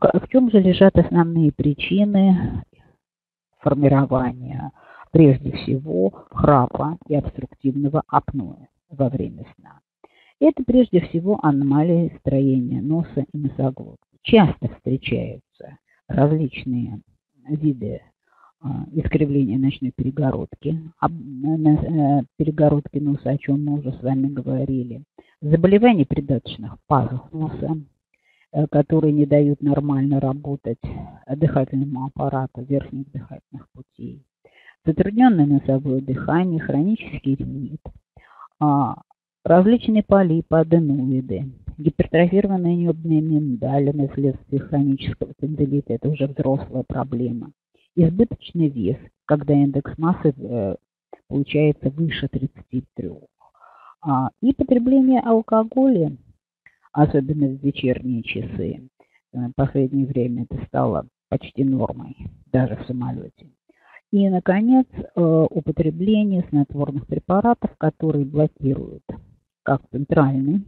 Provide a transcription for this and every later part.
В чем же лежат основные причины формирования, прежде всего, храпа и обструктивного апноэ во время сна? Это прежде всего аномалии строения носа и носоглотки. Часто встречаются различные виды искривления ночной перегородки, перегородки носа, о чем мы уже с вами говорили, заболевания придаточных пазух носа, которые не дают нормально работать дыхательному аппарату верхних дыхательных путей, затрудненное носовое дыхание, хронический ринит, различные полипы, аденоиды, гипертрофированная небная миндалина вследствие хронического тендилита, это уже взрослая проблема, избыточный вес, когда индекс массы получается выше 33, и потребление алкоголя, особенно в вечерние часы. В последнее время это стало почти нормой, даже в самолете. И, наконец, употребление снотворных препаратов, которые блокируют как центральный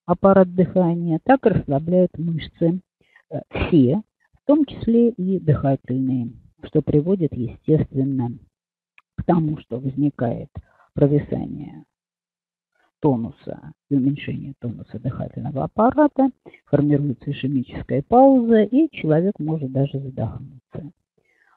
аппарат дыхания, так и расслабляют мышцы, все, в том числе и дыхательные, что приводит, естественно, к тому, что возникает провисание тонуса и уменьшение тонуса дыхательного аппарата, формируется ишемическая пауза, и человек может даже задохнуться.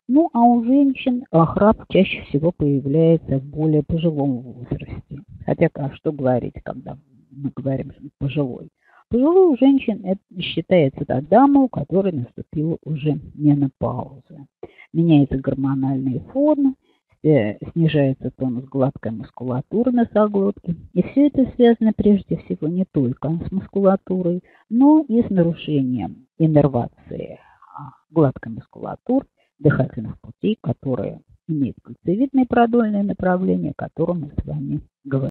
Ну, а у женщин храп чаще всего появляется в более пожилом возрасте. Хотя, что говорить, когда мы говорим пожилой? Пожилой у женщин это считается та дама, у которой наступила уже менопауза. Меняется гормональный фон, снижается тонус гладкой мускулатуры носоглотки. И все это связано прежде всего не только с мускулатурой, но и с нарушением иннервации гладкой мускулатуры дыхательных путей, которые имеют кольцевидное продольное направление, о котором мы с вами говорим.